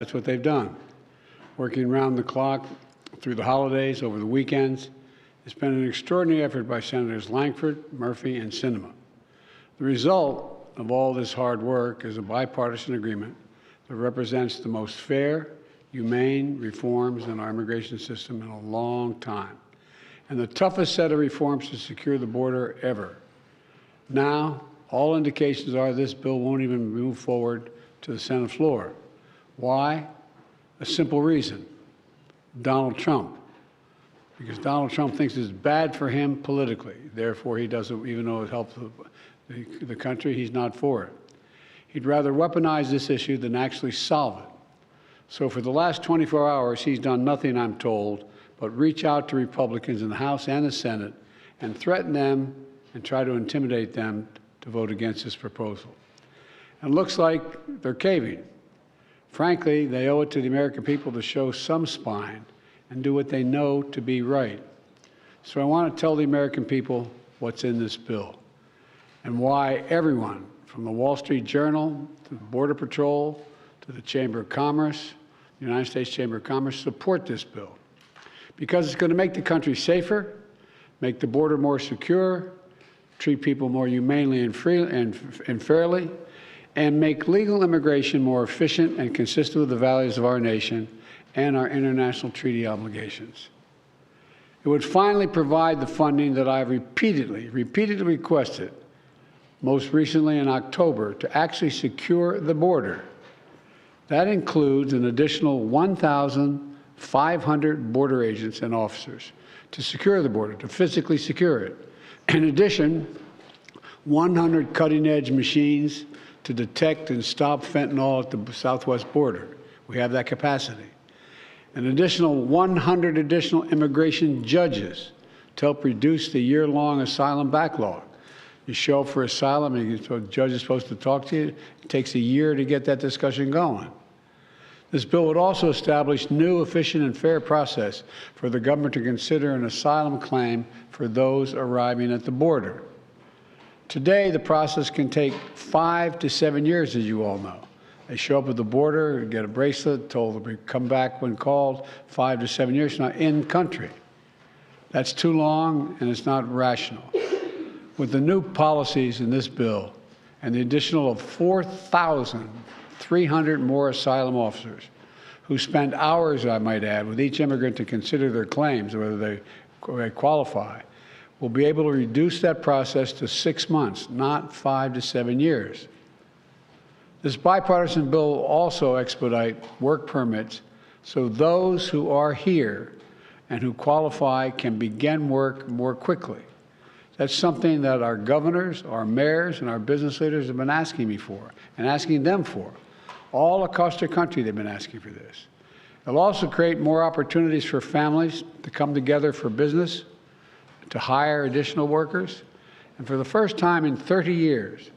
That's what they've done. Working around the clock through the holidays, over the weekends. It's been an extraordinary effort by Senators Lankford, Murphy, and Sinema. The result of all this hard work is a bipartisan agreement that represents the most fair, humane reforms in our immigration system in a long time, and the toughest set of reforms to secure the border ever. Now, all indications are this bill won't even move forward to the Senate floor. Why? A simple reason: Donald Trump. Because Donald Trump thinks it's bad for him politically. Therefore, he doesn't, even though it helps the country, he's not for it. He'd rather weaponize this issue than actually solve it. So for the last 24 hours, he's done nothing, I'm told, but reach out to Republicans in the House and the Senate and threaten them and try to intimidate them to vote against this proposal. And it looks like they're caving. Frankly, they owe it to the American people to show some spine and do what they know to be right. So I want to tell the American people what's in this bill and why everyone, from the Wall Street Journal to the Border Patrol to the Chamber of Commerce, the United States Chamber of Commerce, support this bill. Because it's going to make the country safer, make the border more secure, treat people more humanely and fairly, and make legal immigration more efficient and consistent with the values of our nation and our international treaty obligations. It would finally provide the funding that I've repeatedly requested, most recently in October, to actually secure the border. That includes an additional 1,500 border agents and officers to secure the border, to physically secure it. In addition, 100 cutting-edge machines to detect and stop fentanyl at the southwest border. We have that capacity. An additional 100 additional immigration judges to help reduce the year-long asylum backlog. You show up for asylum and the judge is supposed to talk to you. It takes a year to get that discussion going. This bill would also establish new, efficient, and fair process for the government to consider an asylum claim for those arriving at the border. Today, the process can take 5 to 7 years, as you all know. They show up at the border, get a bracelet, told to come back when called, 5 to 7 years from now, in country. That's too long, and it's not rational. With the new policies in this bill and the additional of 4,300 more asylum officers who spend hours, I might add, with each immigrant to consider their claims, whether they qualify, we'll be able to reduce that process to 6 months, not 5 to 7 years. This bipartisan bill will also expedite work permits so those who are here and who qualify can begin work more quickly. That's something that our governors, our mayors, and our business leaders have been asking me for and asking them for. All across the country, they've been asking for this. It'll also create more opportunities for families to come together for business, to hire additional workers. And for the first time in 30 years,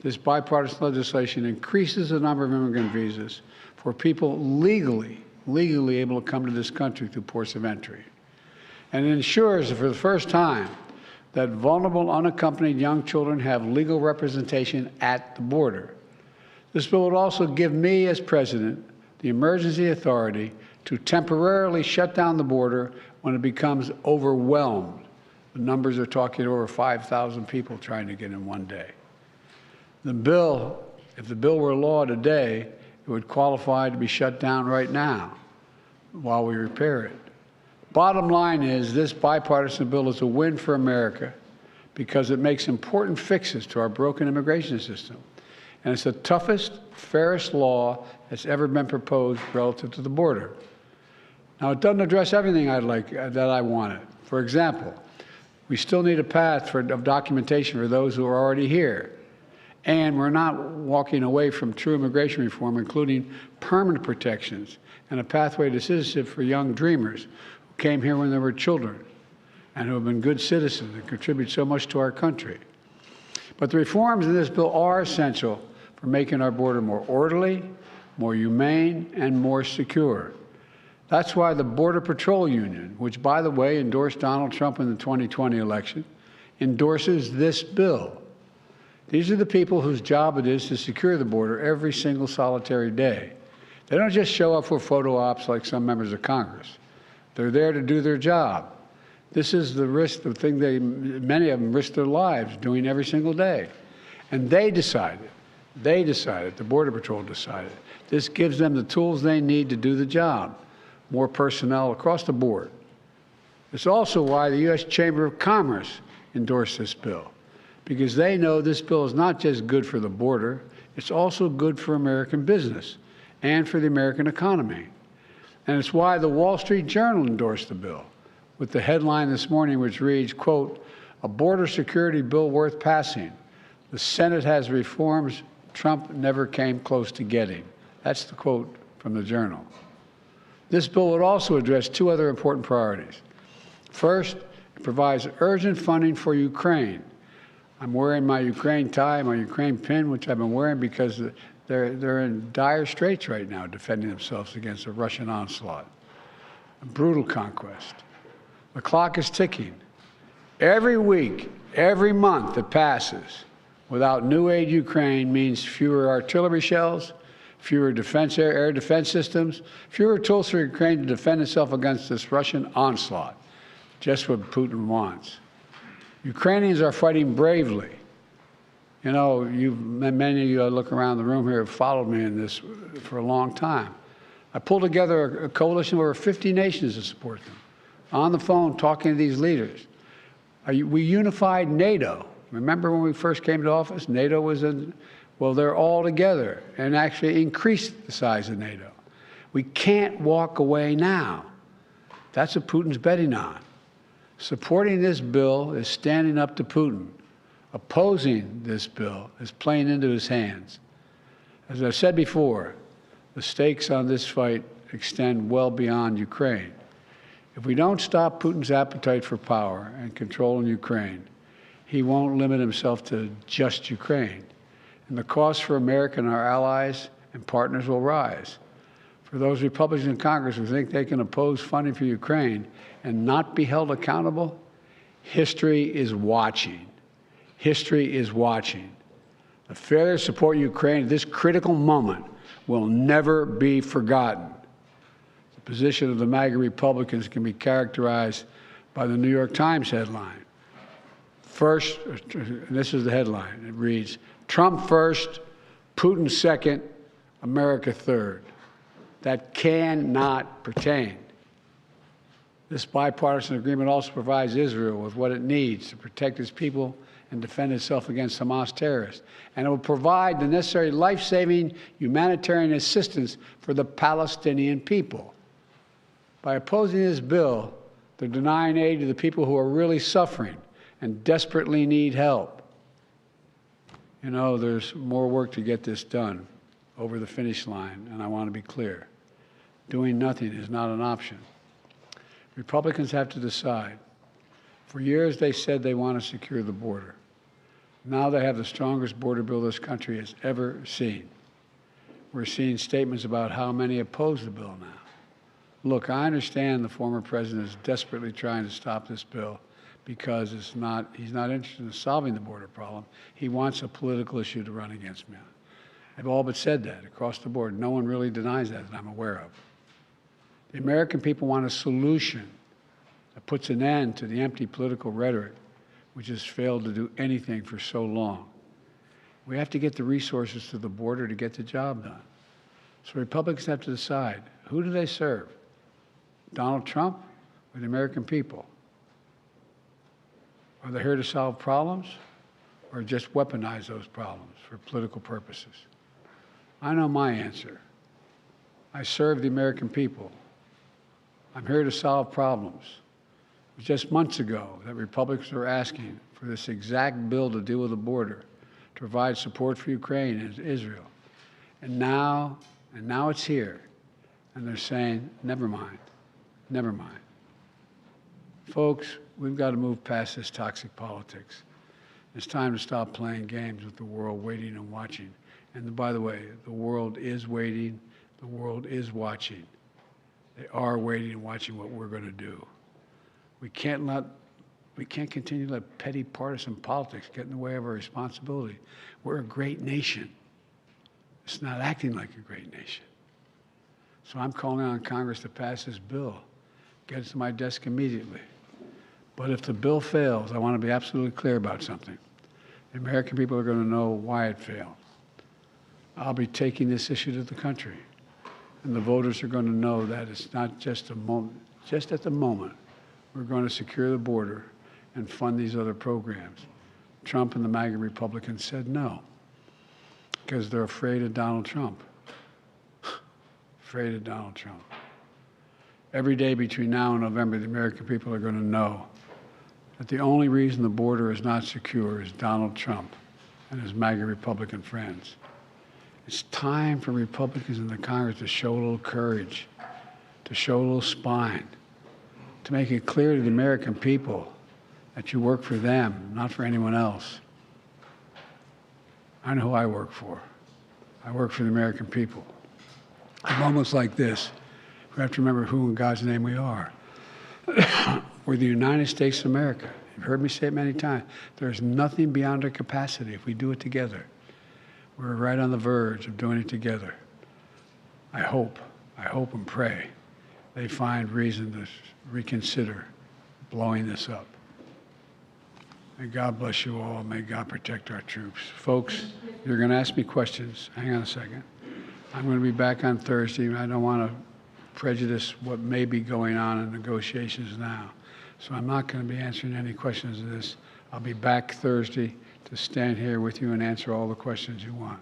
this bipartisan legislation increases the number of immigrant visas for people legally able to come to this country through ports of entry. And it ensures that for the first time that vulnerable, unaccompanied young children have legal representation at the border. This bill would also give me, as president, the emergency authority to temporarily shut down the border when it becomes overwhelmed. The numbers are talking over 5,000 people trying to get in one day. The bill, if the bill were law today, it would qualify to be shut down right now while we repair it. Bottom line is, this bipartisan bill is a win for America because it makes important fixes to our broken immigration system. And it's the toughest, fairest law that's ever been proposed relative to the border. Now, it doesn't address everything that I wanted. For example, we still need a path of documentation for those who are already here. And we're not walking away from true immigration reform, including permanent protections and a pathway to citizenship for young dreamers who came here when they were children and who have been good citizens and contribute so much to our country. But the reforms in this bill are essential for making our border more orderly, more humane, and more secure. That's why the Border Patrol Union, which, by the way, endorsed Donald Trump in the 2020 election, endorses this bill. These are the people whose job it is to secure the border every single solitary day. They don't just show up for photo ops like some members of Congress. They're there to do their job. This is the risk, the thing many of them risk their lives doing every single day. And they decided, the Border Patrol decided, this gives them the tools they need to do the job, more personnel across the board. It's also why the U.S. Chamber of Commerce endorsed this bill, because they know this bill is not just good for the border, it's also good for American business and for the American economy. And it's why the Wall Street Journal endorsed the bill, with the headline this morning which reads, quote, "A border security bill worth passing. The Senate has reforms Trump never came close to getting." That's the quote from the Journal. This bill would also address two other important priorities. First, it provides urgent funding for Ukraine. I'm wearing my Ukraine tie, my Ukraine pin, which I've been wearing because they're in dire straits right now defending themselves against a Russian onslaught, a brutal conquest. The clock is ticking. Every week, every month that passes without new aid to Ukraine means fewer artillery shells, fewer air defense systems, fewer tools for Ukraine to defend itself against this Russian onslaught. Just what Putin wants. Ukrainians are fighting bravely. You know, many of you look around the room here have followed me in this for a long time. I pulled together a coalition of over 50 nations to support them. On the phone, talking to these leaders. We unified NATO. Remember when we first came to office? NATO was well, they're all together and actually increased the size of NATO. We can't walk away now. That's what Putin's betting on. Supporting this bill is standing up to Putin. Opposing this bill is playing into his hands. As I've said before, the stakes on this fight extend well beyond Ukraine. If we don't stop Putin's appetite for power and control in Ukraine, he won't limit himself to just Ukraine. And the cost for America and our allies and partners will rise. For those Republicans in Congress who think they can oppose funding for Ukraine and not be held accountable, history is watching. History is watching. The failure to support Ukraine at this critical moment will never be forgotten. The position of the MAGA Republicans can be characterized by the New York Times headline. First, and this is the headline, it reads, "Trump first, Putin second, America third." That cannot pertain. This bipartisan agreement also provides Israel with what it needs to protect its people and defend itself against Hamas terrorists. And it will provide the necessary life-saving humanitarian assistance for the Palestinian people. By opposing this bill, they're denying aid to the people who are really suffering and desperately need help. You know, there's more work to get this done over the finish line, and I want to be clear. Doing nothing is not an option. Republicans have to decide. For years, they said they want to secure the border. Now they have the strongest border bill this country has ever seen. We're seeing statements about how many oppose the bill now. Look, I understand the former president is desperately trying to stop this bill because he's not interested in solving the border problem. He wants a political issue to run against me. They've all but said that across the board. No one really denies that I'm aware of. The American people want a solution that puts an end to the empty political rhetoric which has failed to do anything for so long. We have to get the resources to the border to get the job done. So Republicans have to decide, who do they serve? Donald Trump or the American people? Are they here to solve problems or just weaponize those problems for political purposes? I know my answer. I serve the American people. I'm here to solve problems. It was just months ago that Republicans were asking for this exact bill to deal with the border, to provide support for Ukraine and Israel. And now it's here. And they're saying, never mind, never mind. Folks, we've got to move past this toxic politics. It's time to stop playing games with the world waiting and watching. And by the way, the world is waiting, the world is watching. They are waiting and watching what we're going to do. We can't let We can't continue to let petty partisan politics get in the way of our responsibility. We're a great nation. It's not acting like a great nation. So I'm calling on Congress to pass this bill, get it to my desk immediately. But if the bill fails, I want to be absolutely clear about something. The American people are going to know why it failed. I'll be taking this issue to the country, and the voters are going to know that it's not just a moment. Just at the moment, we're going to secure the border and fund these other programs. Trump and the MAGA Republicans said no, because they're afraid of Donald Trump. Afraid of Donald Trump. Every day between now and November, the American people are going to know that the only reason the border is not secure is Donald Trump and his MAGA Republican friends. It's time for Republicans in the Congress to show a little courage, to show a little spine, to make it clear to the American people that you work for them, not for anyone else. I know who I work for. I work for the American people. In moments like this, we have to remember who in God's name we are. We're the United States of America. You've heard me say it many times. There's nothing beyond our capacity if we do it together. We're right on the verge of doing it together. I hope and pray they find reason to reconsider blowing this up. May God bless you all. May God protect our troops. Folks, you're going to ask me questions. Hang on a second. I'm going to be back on Thursday. I don't want to prejudice what may be going on in negotiations now. So I'm not going to be answering any questions of this. I'll be back Thursday to stand here with you and answer all the questions you want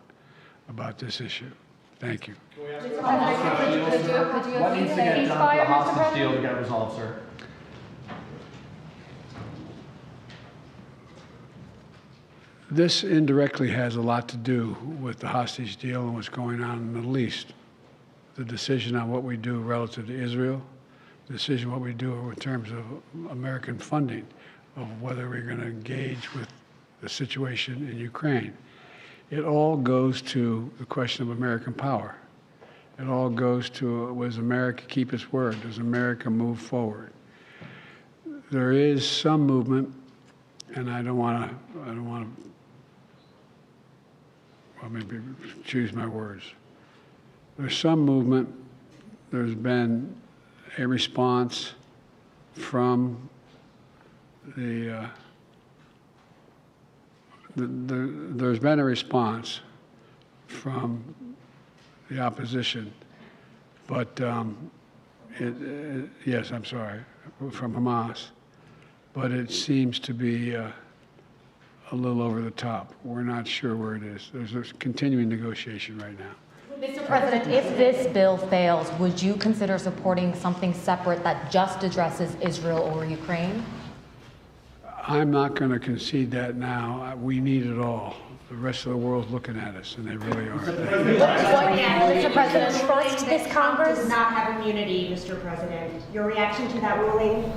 about this issue. Thank you. What needs to get done for the hostage deal to get resolved, sir? This indirectly has a lot to do with the hostage deal and what's going on in the Middle East. The decision on what we do relative to Israel, the decision what we do in terms of American funding, of whether we're going to engage with the situation in Ukraine. It all goes to the question of American power. It all goes to, does America keep its word? Does America move forward? There is some movement, and I don't want to, well, maybe choose my words. There's some movement. There's been a response from there's been a response from the opposition, but yes, I'm sorry, from Hamas, but it seems to be a little over the top. We're not sure where it is. There's a continuing negotiation right now. Mr. President, if this bill fails, would you consider supporting something separate that just addresses Israel or Ukraine? I'm not going to concede that now. We need it all. The rest of the world's looking at us, and they really are. Mr. President, Trust this Congress does not have immunity, Mr. President. Your reaction to that ruling?